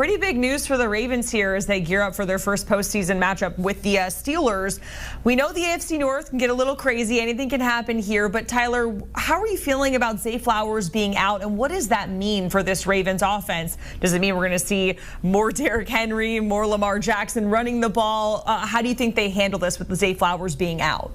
Pretty big news for the Ravens here as they gear up for their first postseason matchup with the Steelers. We know the AFC North can get a little crazy. Anything can happen here. But Tyler, how are you feeling about Zay Flowers being out, and what does that mean for this Ravens offense? Does it mean we're going to see more Derrick Henry, more Lamar Jackson running the ball? How do you think they handle this with Zay Flowers being out?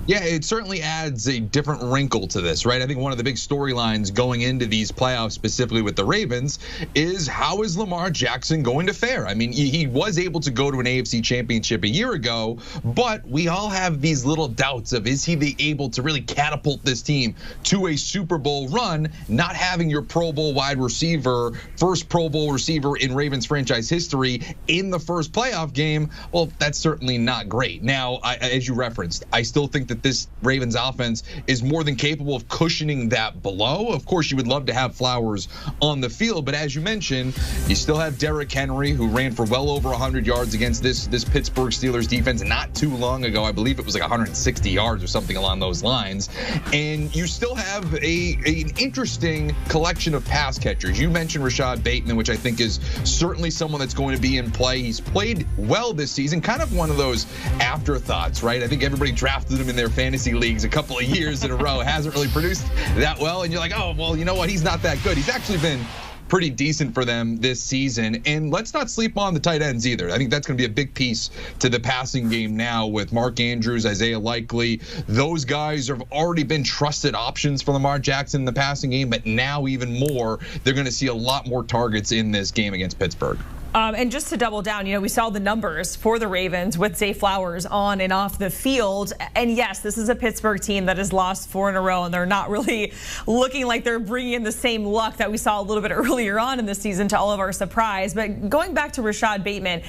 Yeah, it certainly adds a different wrinkle to this, right? I think one of the big storylines going into these playoffs, specifically with the Ravens, is how is Lamar Jackson going to fare? I mean, he was able to go to an AFC championship a year ago, but we all have these little doubts of, is he able to really catapult this team to a Super Bowl run, not having your Pro Bowl wide receiver, first Pro Bowl receiver in Ravens franchise history in the first playoff game? Well, that's certainly not great. Now, as you referenced, I still think that this Ravens offense is more than capable of cushioning that blow. Of course, you would love to have Flowers on the field, but as you mentioned, you still have Derrick Henry, who ran for well over 100 yards against this Pittsburgh Steelers defense not too long ago. I believe it was like 160 yards or something along those lines. And you still have an interesting collection of pass catchers. You mentioned Rashad Bateman, which I think is certainly someone that's going to be in play. He's played well this season, kind of one of those afterthoughts, right? I think everybody drafted him in their fantasy leagues a couple of years in a row, hasn't really produced that well, and you're like, oh, well, you know what, he's not that good. He's actually been pretty decent for them this season. And let's not sleep on the tight ends either. I think that's going to be a big piece to the passing game now with Mark Andrews, Isaiah Likely. Those guys have already been trusted options for Lamar Jackson in the passing game, but now even more, they're going to see a lot more targets in this game against Pittsburgh. And just to double down, we saw the numbers for the Ravens with Zay Flowers on and off the field. And yes, this is a Pittsburgh team that has lost 4 in a row, and they're not really looking like they're bringing in the same luck that we saw a little bit earlier on in the season, to all of our surprise. But going back to Rashad Bateman,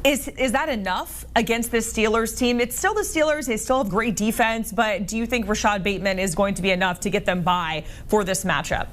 is that enough against this Steelers team? It's still the Steelers. They still have great defense. But do you think Rashad Bateman is going to be enough to get them by for this matchup?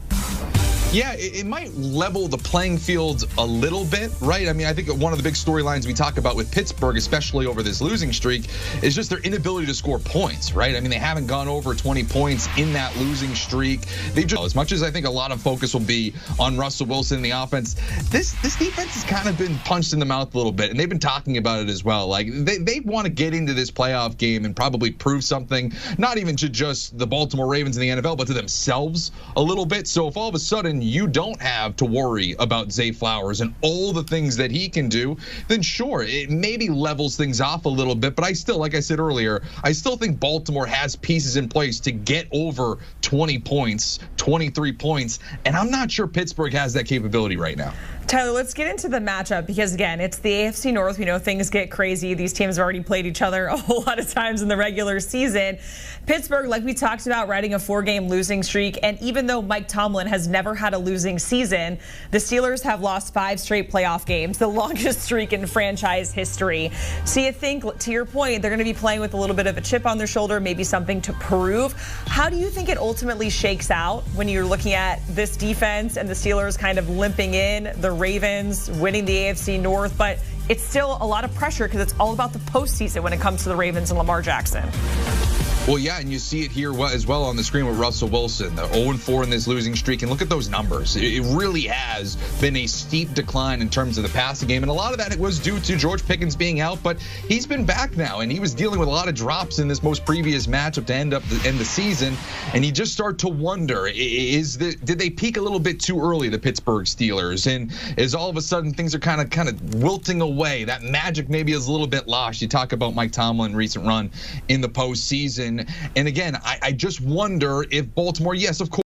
Yeah, it might level the playing field a little bit, right? I mean, I think one of the big storylines we talk about with Pittsburgh, especially over this losing streak, is just their inability to score points, right? I mean, they haven't gone over 20 points in that losing streak. As much as I think a lot of focus will be on Russell Wilson and the offense, this defense has kind of been punched in the mouth a little bit, and they've been talking about it as well. Like, they want to get into this playoff game and probably prove something, not even to just the Baltimore Ravens in the NFL, but to themselves a little bit. So if all of a sudden you don't have to worry about Zay Flowers and all the things that he can do, then sure, it maybe levels things off a little bit. But I still, like I said earlier, I still think Baltimore has pieces in place to get over 20 points, 23 points, and I'm not sure Pittsburgh has that capability right now. Tyler, let's get into the matchup because, again, it's the AFC North. We know things get crazy. These teams have already played each other a whole lot of times in the regular season. Pittsburgh, like we talked about, riding a 4-game losing streak. And even though Mike Tomlin has never had a losing season, the Steelers have lost 5 straight playoff games, the longest streak in franchise history. So you think, to your point, they're going to be playing with a little bit of a chip on their shoulder, maybe something to prove. How do you think it ultimately shakes out when you're looking at this defense and the Steelers kind of limping in, the Ravens winning the AFC North, but it's still a lot of pressure because it's all about the postseason when it comes to the Ravens and Lamar Jackson? Well, yeah, and you see it here as well on the screen with Russell Wilson, the 0-4 in this losing streak. And look at those numbers. It really has been a steep decline in terms of the passing game. And a lot of that was due to George Pickens being out, but he's been back now. And he was dealing with a lot of drops in this most previous matchup to end the season. And you just start to wonder, did they peak a little bit too early, the Pittsburgh Steelers? And is all of a sudden things are kind of wilting away? That magic maybe is a little bit lost. You talk about Mike Tomlin's recent run in the postseason. And again, I just wonder if Baltimore, yes, of course,